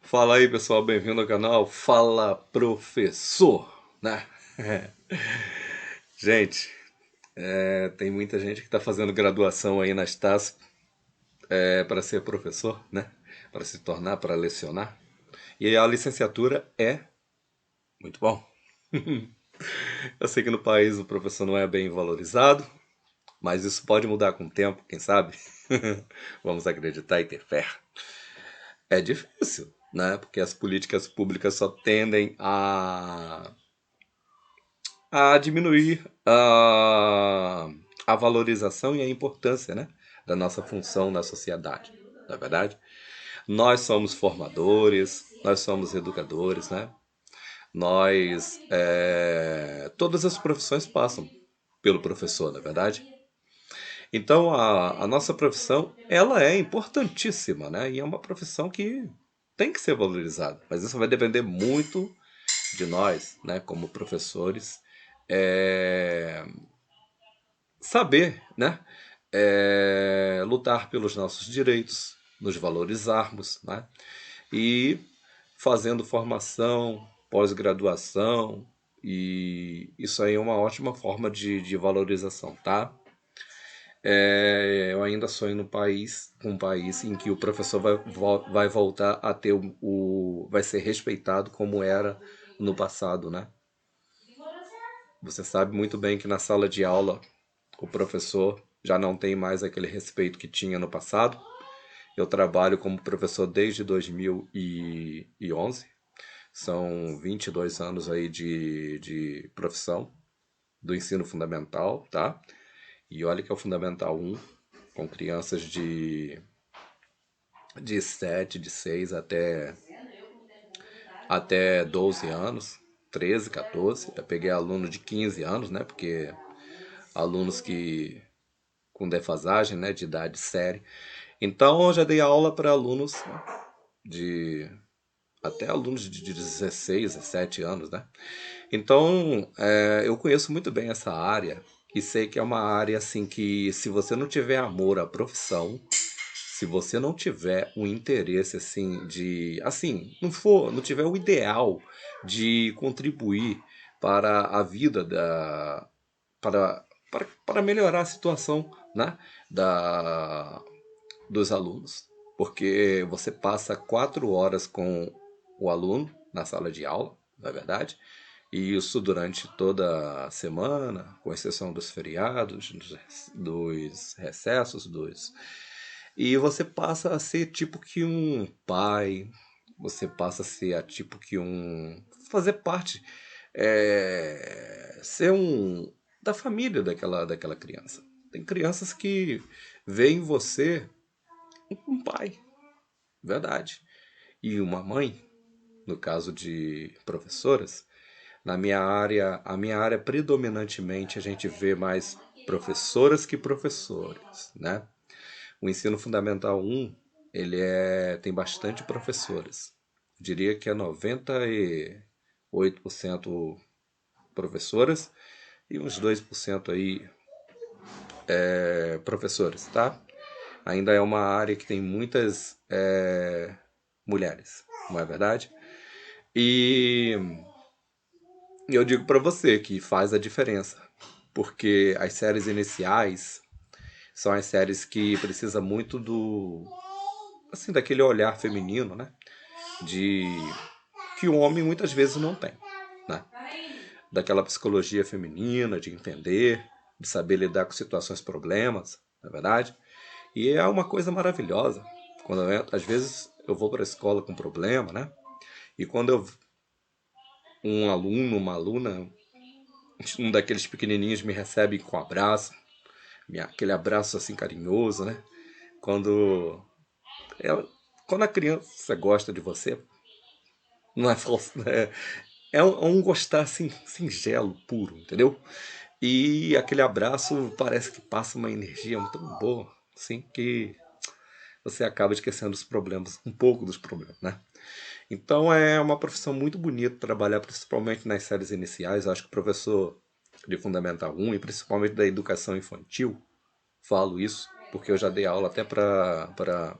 Fala aí, pessoal, bem-vindo ao canal Fala Professor, né? Gente, tem muita gente que está fazendo graduação aí na Estácio para ser professor, né? Para se tornar, para lecionar. E a licenciatura é muito bom. Eu sei que no país o professor não é bem valorizado, mas isso pode mudar com o tempo, quem sabe? Vamos acreditar e ter fé. É difícil, né? Porque as políticas públicas só tendem a diminuir a valorização e a importância, né, da nossa função na sociedade, não é verdade? Nós somos formadores, nós somos educadores, né? Todas as profissões passam pelo professor, não é verdade? Então a nossa profissão, ela é importantíssima, né? E é uma profissão que tem que ser valorizada, mas isso vai depender muito de nós, né, como professores, é, saber, né, lutar pelos nossos direitos, nos valorizarmos, né, e fazendo formação, pós-graduação, e isso aí é uma ótima forma de valorização, tá? Eu ainda sonho no país, um país em que o professor vai voltar a ter vai ser respeitado como era no passado, né? Você sabe muito bem que na sala de aula o professor já não tem mais aquele respeito que tinha no passado. Eu trabalho como professor desde 2011. São 22 anos aí de profissão do ensino fundamental, tá? E olha que é o Fundamental 1, com crianças de 7, de 6 até 12 anos, 13, 14. Eu peguei aluno de 15 anos, né? Porque alunos que com defasagem, né, de idade séria. Então eu já dei aula para alunos de até alunos de 16, 17 anos, né? Então eu conheço muito bem essa área e sei que é uma área assim que se você não tiver amor à profissão, se você não tiver um interesse não tiver o ideal de contribuir para a vida para melhorar a situação, né, da, dos alunos. Porque você passa 4 horas com o aluno na sala de aula, não é verdade? E isso durante toda a semana, com exceção dos feriados, dos recessos, e você passa a ser tipo que um pai, você passa a ser tipo que fazer parte, ser da família daquela criança. Tem crianças que veem em você um pai, verdade. E uma mãe, no caso de professoras, a minha área predominantemente a gente vê mais professoras que professores, né? O ensino fundamental 1, tem bastante professoras. Eu diria que é 98% professoras e uns 2% aí professores, tá? Ainda é uma área que tem muitas mulheres, não é verdade? E eu digo para você que faz a diferença, porque as séries iniciais são as séries que precisa muito daquele olhar feminino, né? De que o homem muitas vezes não tem, né? Daquela psicologia feminina, de entender, de saber lidar com situações, problemas, não é verdade? E é uma coisa maravilhosa. Às vezes eu vou para a escola com problema, né? E quando um aluno, uma aluna, um daqueles pequenininhos me recebe com um abraço, aquele abraço assim carinhoso, né? Quando ela, quando a criança gosta de você, não é falso, né? É um gostar assim, singelo, puro, entendeu? E aquele abraço parece que passa uma energia muito boa, assim, que você acaba esquecendo os problemas, um pouco dos problemas, né? Então é uma profissão muito bonita trabalhar, principalmente nas séries iniciais. Eu acho que o professor de Fundamental 1 e principalmente da educação infantil, falo isso porque eu já dei aula até para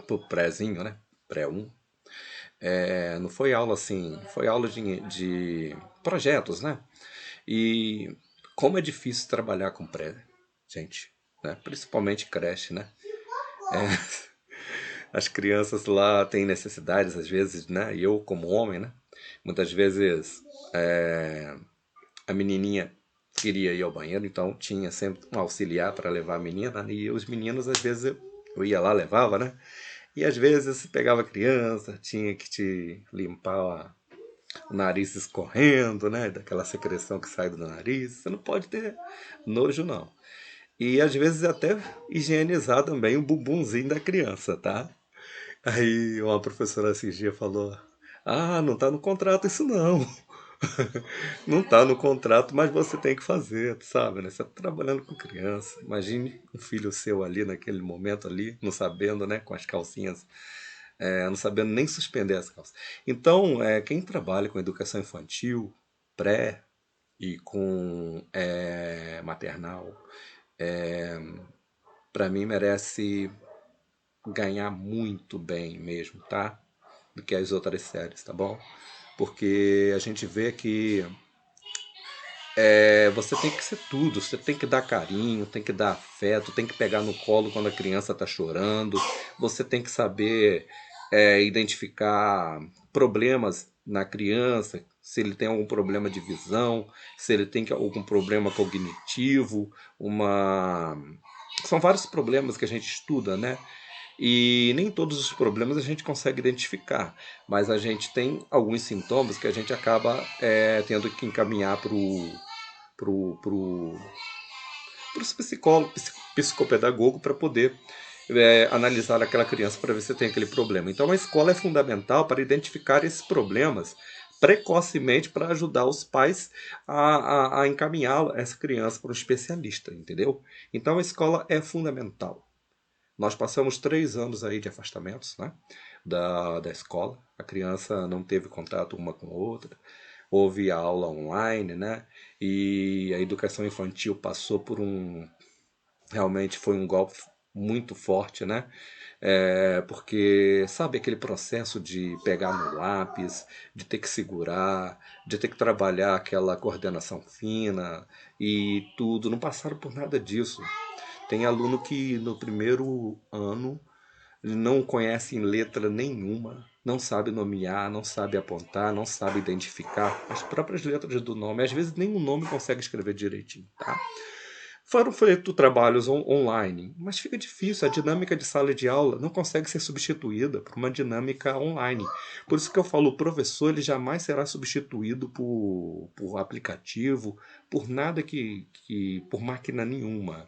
o prézinho, né? Pré 1. Não foi aula assim, foi aula de projetos, né? E como é difícil trabalhar com pré, gente, né? Principalmente creche, né? As crianças lá têm necessidades, às vezes, né? E eu, como homem, né? Muitas vezes a menininha queria ir ao banheiro, então tinha sempre um auxiliar para levar a menina, né? E os meninos, às vezes, eu ia lá, levava, né? E às vezes pegava a criança, tinha que te limpar o nariz escorrendo, né? Daquela secreção que sai do nariz. Você não pode ter nojo, não. E às vezes até higienizar também o bumbumzinho da criança, tá? Aí uma professora esses dias falou: Ah, não tá no contrato isso não. Não tá no contrato, mas você tem que fazer, sabe, né? Você tá trabalhando com criança. Imagine um filho seu ali naquele momento ali, não sabendo, né? Com as calcinhas, não sabendo nem suspender as calças. Então, quem trabalha com educação infantil, pré e com maternal, para mim merece ganhar muito bem mesmo, tá? Do que as outras séries, tá bom? Porque a gente vê que você tem que ser tudo, você tem que dar carinho, tem que dar afeto, tem que pegar no colo quando a criança está chorando, você tem que saber identificar problemas na criança, se ele tem algum problema de visão, se ele tem algum problema cognitivo, uma. São vários problemas que a gente estuda, né? E nem todos os problemas a gente consegue identificar, mas a gente tem alguns sintomas que a gente acaba tendo que encaminhar pro psicólogo, psicopedagogo para poder analisar aquela criança para ver se tem aquele problema. Então a escola é fundamental para identificar esses problemas precocemente para ajudar os pais a encaminhar essa criança para um especialista, entendeu? Então a escola é fundamental. Nós passamos 3 anos aí de afastamentos, né, da escola. A criança não teve contato uma com a outra. Houve aula online, né? E a educação infantil passou por realmente foi um golpe muito forte, né? Porque, sabe, aquele processo de pegar no lápis, de ter que segurar, de ter que trabalhar aquela coordenação fina e tudo, não passaram por nada disso. Tem aluno que no primeiro ano não conhece em letra nenhuma, não sabe nomear, não sabe apontar, não sabe identificar as próprias letras do nome. Às vezes nem o nome consegue escrever direitinho, tá? Foram feitos trabalhos online, mas fica difícil. A dinâmica de sala de aula não consegue ser substituída por uma dinâmica online. Por isso que eu falo, o professor ele jamais será substituído por aplicativo, por nada por máquina nenhuma.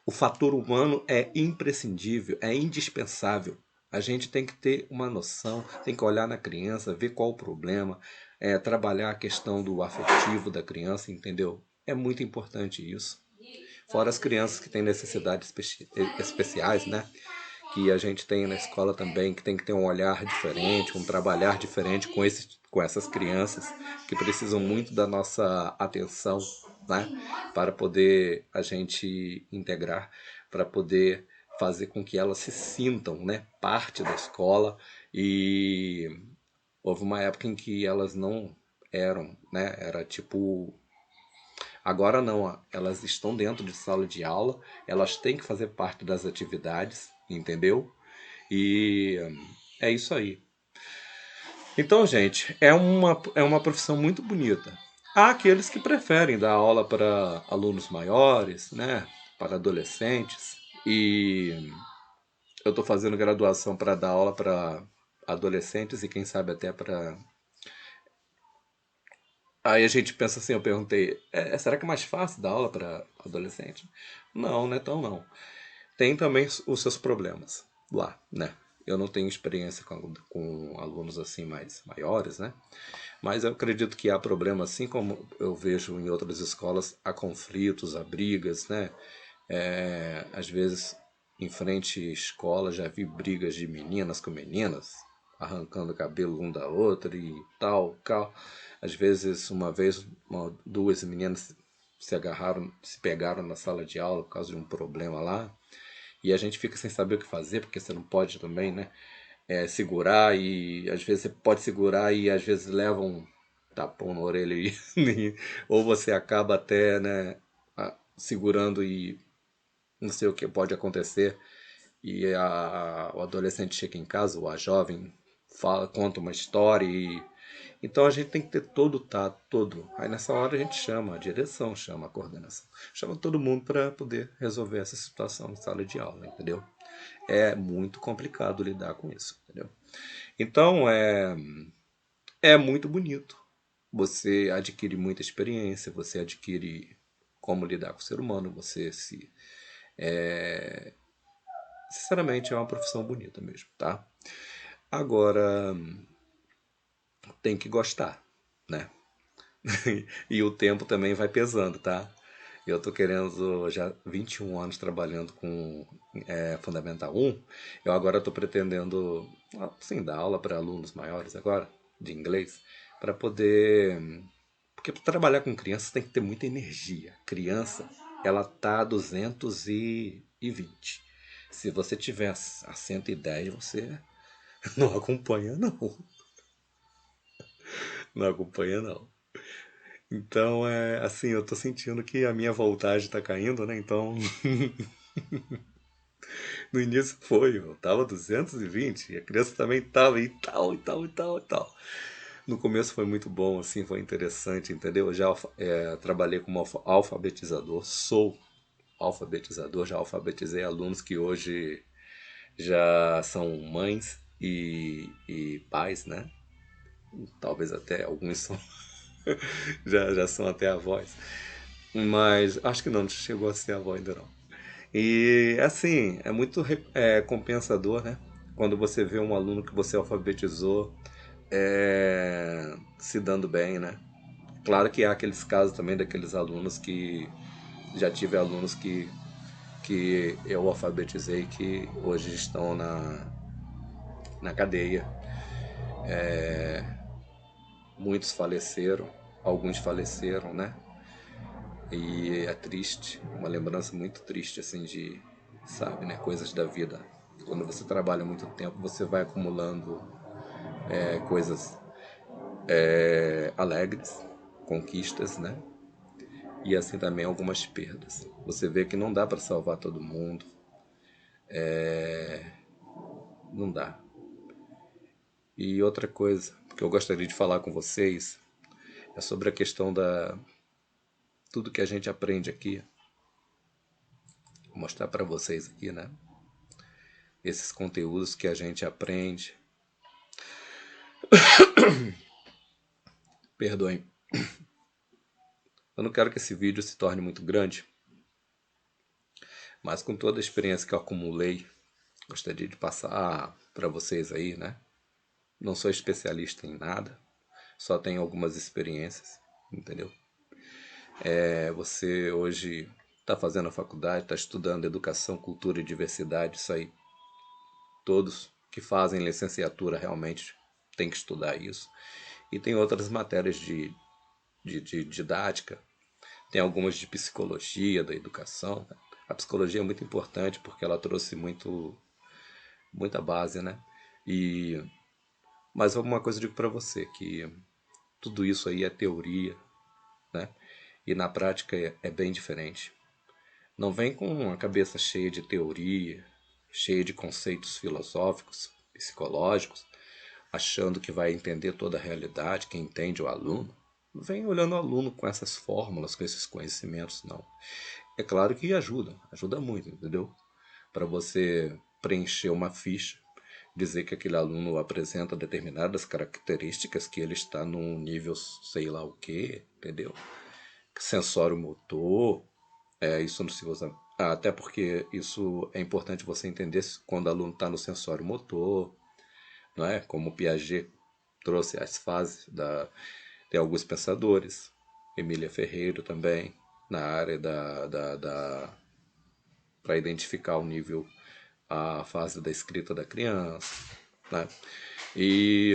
O fator humano é imprescindível, é indispensável. A gente tem que ter uma noção, tem que olhar na criança, ver qual o problema, trabalhar a questão do afetivo da criança, entendeu? É muito importante isso. Fora as crianças que têm necessidades especiais, né? Que a gente tem na escola também, que tem que ter um olhar diferente, um trabalhar diferente com essas crianças que precisam muito da nossa atenção, né? Para poder a gente integrar, para poder fazer com que elas se sintam, né, parte da escola. E houve uma época em que elas não eram, né? Era tipo agora não, elas estão dentro de sala de aula, elas têm que fazer parte das atividades, entendeu? E é isso aí. Então, gente, é uma profissão muito bonita. Há aqueles que preferem dar aula para alunos maiores, né? Para adolescentes. E eu estou fazendo graduação para dar aula para adolescentes e quem sabe até para. Aí a gente pensa assim, eu perguntei, será que é mais fácil dar aula para adolescente? Não, não é tão não. Tem também os seus problemas lá, né? Eu não tenho experiência com alunos assim mais maiores, né? Mas eu acredito que há problemas, assim como eu vejo em outras escolas, há conflitos, há brigas, né? Às vezes, em frente à escola, já vi brigas de meninas com meninas, arrancando o cabelo um da outra e tal, tal. Às vezes, uma vez, duas meninas se agarraram, se pegaram na sala de aula por causa de um problema lá. E a gente fica sem saber o que fazer, porque você não pode também, né? segurar e às vezes você pode segurar e às vezes leva um tapão na orelha ou você acaba até, né, segurando e não sei o que pode acontecer e o adolescente chega em casa ou a jovem fala, conta uma história e então a gente tem que ter todo o tato, todo. Aí nessa hora a gente chama a direção, chama a coordenação, chama todo mundo para poder resolver essa situação em sala de aula, entendeu? É muito complicado lidar com isso, entendeu? Então é muito bonito. Você adquire muita experiência, você adquire como lidar com o ser humano, você se. Sinceramente, é uma profissão bonita mesmo, tá? Agora, tem que gostar, né? E o tempo também vai pesando, tá? Eu tô querendo já 21 anos trabalhando com Fundamental 1. Eu agora tô pretendendo, assim, dar aula para alunos maiores agora, de inglês, para poder. Porque para trabalhar com crianças tem que ter muita energia. Criança, ela tá a 220. Se você tiver a 110, você não acompanha, não. Não acompanha, não. Então, assim, eu tô sentindo que a minha voltagem tá caindo, né? Então, no início foi, eu tava 220 e a criança também tava e tal, e tal, e tal, e tal. No começo foi muito bom, assim, foi interessante, entendeu? Eu já trabalhei como alfabetizador, sou alfabetizador, já alfabetizei alunos que hoje já são mães e pais, né? Talvez até alguns são, já são até avós. Mas acho que não chegou a ser avó ainda não. E assim, é muito compensador, né? Quando você vê um aluno que você alfabetizou se dando bem, né? Claro que há aqueles casos também daqueles alunos que já tive alunos que eu alfabetizei que hoje estão na cadeia. Muitos faleceram, alguns faleceram, né? E é triste, uma lembrança muito triste, assim, de, sabe, né? Coisas da vida. Quando você trabalha muito tempo, você vai acumulando coisas alegres, conquistas, né? E assim também algumas perdas. Você vê que não dá para salvar todo mundo, não dá. E outra coisa que eu gostaria de falar com vocês é sobre a questão da tudo que a gente aprende aqui. Vou mostrar para vocês aqui, né? Esses conteúdos que a gente aprende. Perdoem. Eu não quero que esse vídeo se torne muito grande, mas com toda a experiência que eu acumulei, gostaria de passar para vocês aí, né? Não sou especialista em nada, só tenho algumas experiências, entendeu? Você hoje está fazendo a faculdade, está estudando educação, cultura e diversidade, isso aí. Todos que fazem licenciatura realmente têm que estudar isso. E tem outras matérias de didática, tem algumas de psicologia, da educação. A psicologia é muito importante porque ela trouxe muita base, né? E, mas alguma coisa eu digo para você, que tudo isso aí é teoria, né? E na prática é bem diferente. Não vem com a cabeça cheia de teoria, cheia de conceitos filosóficos, psicológicos, achando que vai entender toda a realidade, que entende o aluno. Não vem olhando o aluno com essas fórmulas, com esses conhecimentos, não. É claro que ajuda muito, entendeu? Para você preencher uma ficha, dizer que aquele aluno apresenta determinadas características, que ele está num nível sei lá o que, entendeu? Sensório motor, isso não se usa. Até porque isso é importante você entender quando o aluno está no sensório motor, não é? Como o Piaget trouxe as fases tem alguns pensadores, Emília Ferreira também, na área para identificar o nível, a fase da escrita da criança, né? E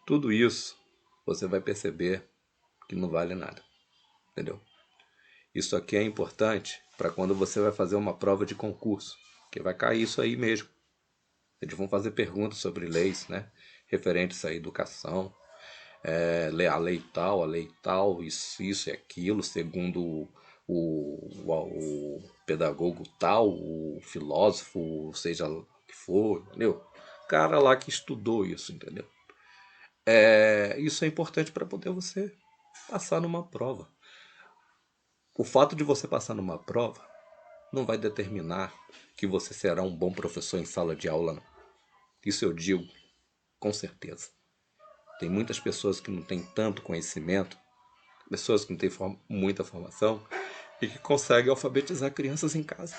tudo isso você vai perceber que não vale nada, entendeu? Isso aqui é importante para quando você vai fazer uma prova de concurso, que vai cair isso aí mesmo. Eles vão fazer perguntas sobre leis, né? Referentes à educação, a lei tal, isso e aquilo, segundo o pedagogo tal, o filósofo, seja o que for, entendeu? O cara lá que estudou isso, entendeu? Isso é importante para poder você passar numa prova. O fato de você passar numa prova não vai determinar que você será um bom professor em sala de aula, não. Isso eu digo com certeza. Tem muitas pessoas que não têm tanto conhecimento, pessoas que não têm muita formação e que conseguem alfabetizar crianças em casa.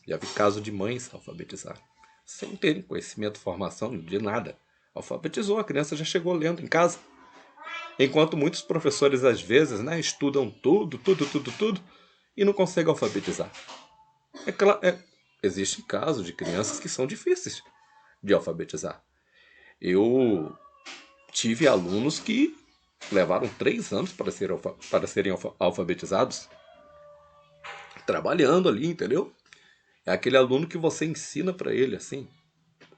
Já vi caso de mães alfabetizar sem terem conhecimento, formação de nada. Alfabetizou, a criança já chegou lendo em casa. Enquanto muitos professores, às vezes, né, estudam tudo, e não conseguem alfabetizar. Existem casos de crianças que são difíceis de alfabetizar. Eu tive alunos que levaram 3 anos para serem alfabetizados, trabalhando ali, entendeu? É aquele aluno que você ensina para ele, assim,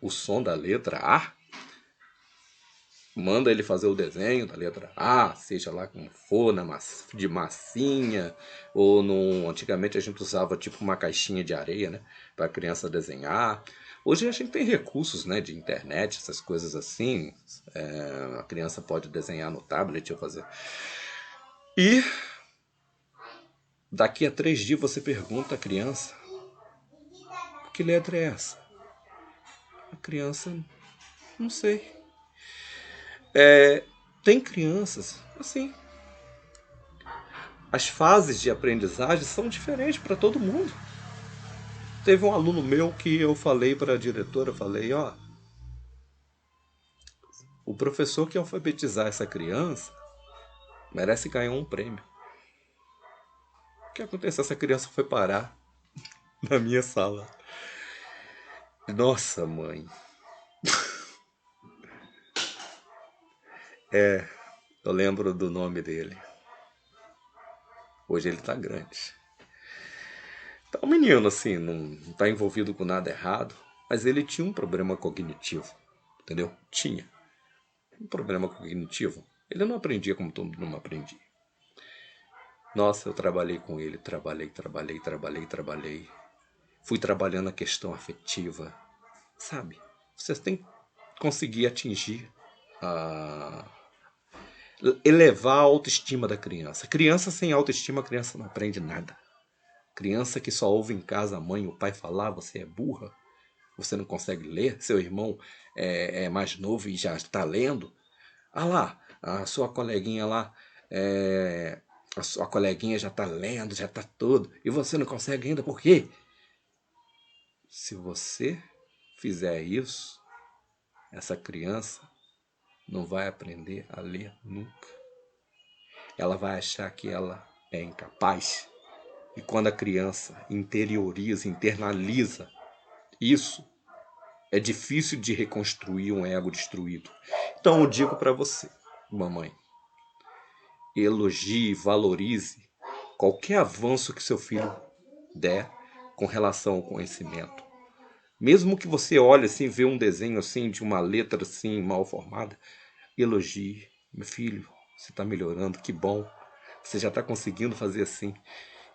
o som da letra A, manda ele fazer o desenho da letra A, seja lá como for, de massinha, ou antigamente a gente usava tipo uma caixinha de areia, né, para a criança desenhar. Hoje a gente tem recursos, né, de internet, essas coisas assim. A criança pode desenhar no tablet ou fazer. E daqui a 3 dias você pergunta à criança: que letra é essa? A criança, não sei. Tem crianças assim. As fases de aprendizagem são diferentes para todo mundo. Teve um aluno meu que eu falei para a diretora, eu falei, ó, o professor que alfabetizar essa criança merece ganhar um prêmio. O que aconteceu? Essa criança foi parar na minha sala. Nossa, mãe. Eu lembro do nome dele. Hoje ele tá grande. Tá um menino, assim, não tá envolvido com nada errado, mas ele tinha um problema cognitivo, entendeu? Tinha um problema cognitivo. Ele não aprendia como todo mundo aprendia. Nossa, eu trabalhei com ele, trabalhei. Fui trabalhando a questão afetiva, sabe? Vocês têm que conseguir atingir, a... elevar a autoestima da criança. Criança sem autoestima, a criança não aprende nada. Criança que só ouve em casa a mãe e o pai falar, você é burra, você não consegue ler, seu irmão é mais novo e já está lendo. Ah lá, a sua coleguinha lá, a sua coleguinha já está lendo, já está tudo, e você não consegue ainda, por quê? Se você fizer isso, essa criança não vai aprender a ler nunca. Ela vai achar que ela é incapaz. E quando a criança interioriza, internaliza isso, é difícil de reconstruir um ego destruído. Então eu digo para você, mamãe, elogie, valorize qualquer avanço que seu filho der com relação ao conhecimento. Mesmo que você olhe assim, vê um desenho assim de uma letra assim mal formada, elogie. Meu filho, você está melhorando, que bom. Você já está conseguindo fazer assim.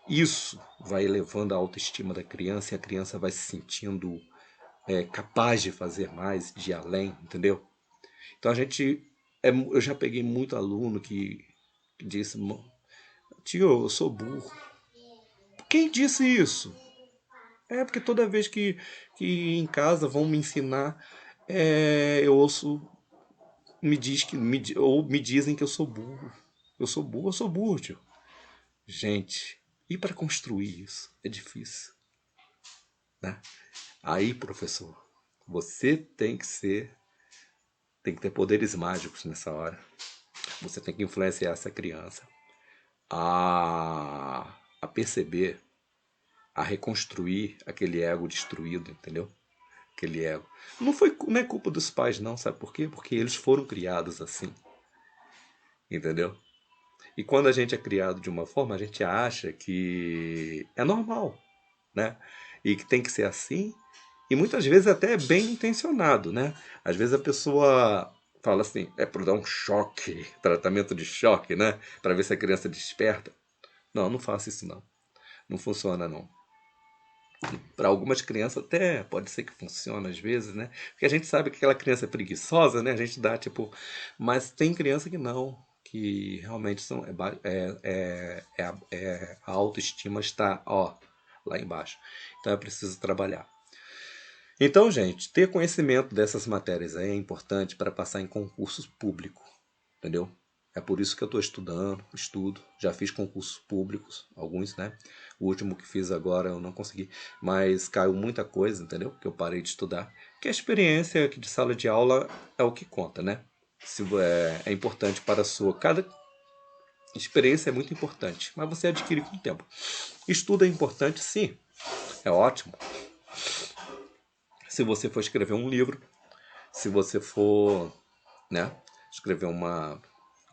Isso vai elevando a autoestima da criança e a criança vai se sentindo capaz de fazer mais, de ir além, entendeu? Então a gente. Eu já peguei muito aluno que disse: tio, eu sou burro. Quem disse isso? É porque toda vez que em casa vão me ensinar, eu ouço, ou me dizem que eu sou burro. Eu sou burro, tio. Gente, e para construir isso é difícil, né? Aí, professor, você tem que ter poderes mágicos nessa hora. Você tem que influenciar essa criança a perceber, a reconstruir aquele ego destruído, entendeu? Aquele ego. Não é culpa dos pais, não, sabe por quê? Porque eles foram criados assim, entendeu? E quando a gente é criado de uma forma, a gente acha que é normal, né? E que tem que ser assim, E muitas vezes até é bem intencionado, né? Às vezes a pessoa fala assim, é para dar um choque, tratamento de choque, né? Para ver se a criança desperta. Não, não faça isso não. Não funciona não. Para algumas crianças até pode ser que funcione às vezes, né? Porque a gente sabe que aquela criança é preguiçosa, né? A gente dá tipo, mas tem criança que não, que realmente são a autoestima está, ó, lá embaixo. Então é preciso trabalhar. Então, gente, ter conhecimento dessas matérias aí é importante para passar em concursos públicos, entendeu? É por isso que eu estou estudando, estudo, já fiz concursos públicos, alguns, né? O último que fiz agora eu não consegui, mas caiu muita coisa, entendeu? Que eu parei de estudar. Que a experiência aqui de sala de aula é o que conta, né? Se é importante para a sua. Cada experiência é muito importante, mas você adquire com o tempo. Estudo é importante, sim, é ótimo. Se você for escrever um livro, se você for, né, escrever uma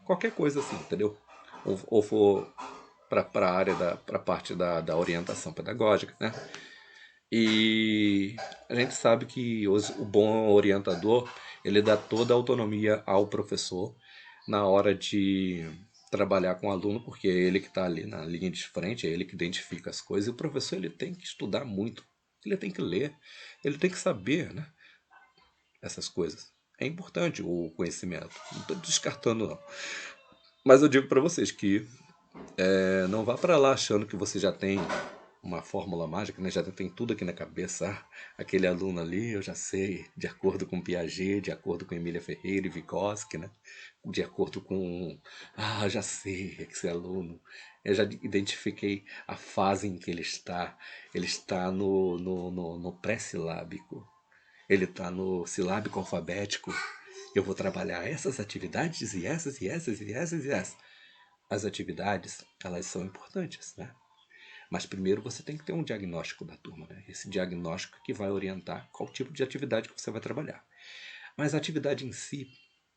qualquer coisa assim, entendeu? Ou for para a área para a parte da orientação pedagógica, né? E a gente sabe que o bom orientador ele dá toda a autonomia ao professor na hora de trabalhar com o aluno, porque é ele que está ali na linha de frente, é ele que identifica as coisas, e o professor ele tem que estudar muito, ele tem que ler, ele tem que saber, né? Essas coisas. É importante o conhecimento. Não estou descartando, não. Mas eu digo para vocês que não vá para lá achando que você já tem uma fórmula mágica, né? Já tem tudo aqui na cabeça. Ah, aquele aluno ali, eu já sei, de acordo com Piaget, de acordo com Emília Ferreira e Vygotsky, né? De acordo com... Ah, já sei, esse aluno. Eu já identifiquei a fase em que ele está. Ele está no pré-silábico. Ele está no silábico alfabético. Eu vou trabalhar essas atividades e essas e essas e essas e essas. As atividades, elas são importantes, né? Mas primeiro você tem que ter um diagnóstico da turma, né? Esse diagnóstico que vai orientar qual tipo de atividade que você vai trabalhar. Mas a atividade em si,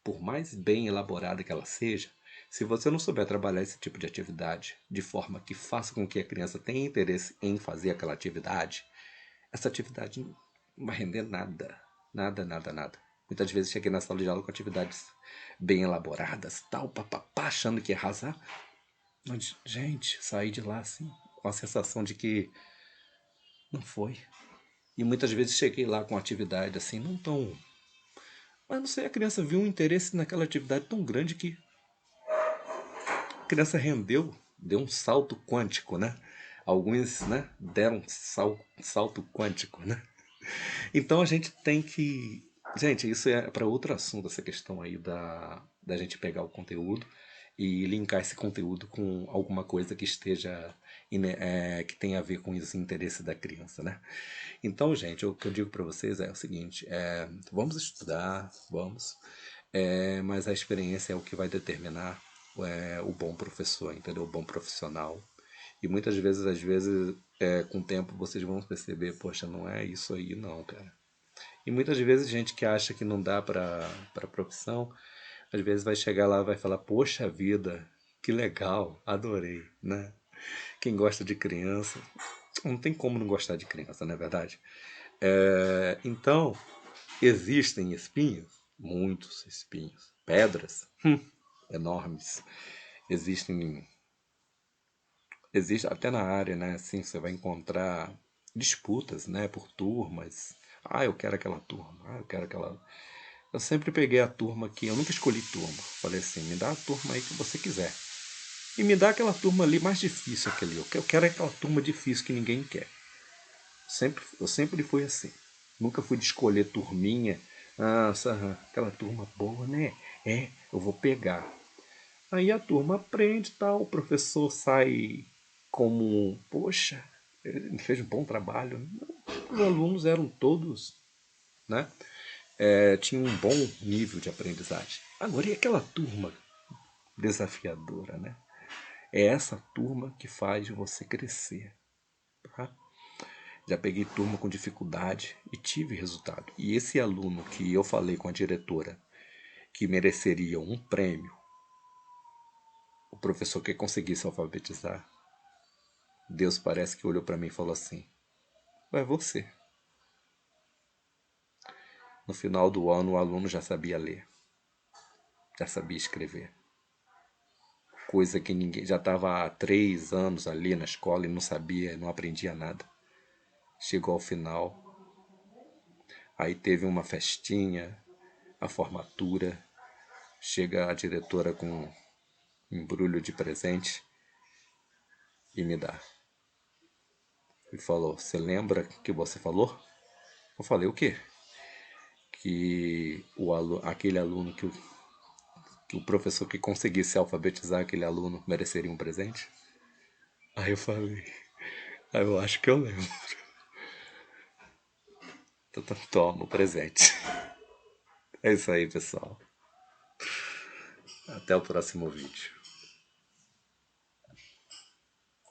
por mais bem elaborada que ela seja, se você não souber trabalhar esse tipo de atividade de forma que faça com que a criança tenha interesse em fazer aquela atividade, essa atividade não vai render nada. Nada, nada, nada. Muitas vezes cheguei na sala de aula com atividades bem elaboradas, tal, papapá, achando que ia arrasar. Mas, gente, saí de lá assim, com a sensação de que não foi. E muitas vezes cheguei lá com atividade assim, não tão. Mas não sei, a criança viu um interesse naquela atividade tão grande que a criança rendeu, deu um salto quântico, né? Alguns, né, deram um salto quântico, né? Então a gente tem que. Gente, isso é para outro assunto, essa questão aí da gente pegar o conteúdo e linkar esse conteúdo com alguma coisa que esteja. Que tenha a ver com os interesses da criança, né? Então, gente, o que eu digo para vocês é o seguinte: vamos estudar, vamos, mas a experiência é o que vai determinar o bom professor, entendeu? O bom profissional. E muitas vezes, às vezes, com o tempo vocês vão perceber, poxa, não é isso aí não, cara. E muitas vezes gente que acha que não dá para profissão, às vezes vai chegar lá e vai falar, poxa vida, que legal, adorei, né? Quem gosta de criança, não tem como não gostar de criança, não é verdade? Então, existem espinhos, muitos espinhos, pedras enormes, existem, existe até na área, né? Assim, você vai encontrar disputas, né? Por turmas. Ah, eu quero aquela turma. Ah, eu quero aquela. Eu sempre peguei a turma que eu nunca escolhi turma. Falei assim, me dá a turma aí que você quiser. E me dá aquela turma ali mais difícil aquele. Eu quero aquela turma difícil que ninguém quer. Eu sempre fui assim. Nunca fui de escolher turminha. Ah, aquela turma boa, né? Eu vou pegar. Aí a turma aprende e tal, o professor sai como, poxa, ele fez um bom trabalho. Os alunos eram todos, né? Tinham um bom nível de aprendizagem. Agora, e aquela turma desafiadora, né? É essa turma que faz você crescer. Tá? Já peguei turma com dificuldade e tive resultado. E esse aluno que eu falei com a diretora que mereceria um prêmio, o professor que conseguisse alfabetizar, Deus parece que olhou para mim e falou assim: é você. No final do ano, o aluno já sabia ler, já sabia escrever. Coisa que ninguém já estava há 3 anos ali na escola e não sabia, não aprendia nada. Chegou ao final, aí teve uma festinha, a formatura, chega a diretora com um embrulho de presente e me dá. E falou: "Você lembra que você falou?" Eu falei: "O quê?" Que aquele aluno que o professor que conseguisse alfabetizar aquele aluno mereceria um presente. Aí eu falei: "Ah, eu acho que eu lembro." Então, toma o presente. É isso aí, pessoal. Até o próximo vídeo.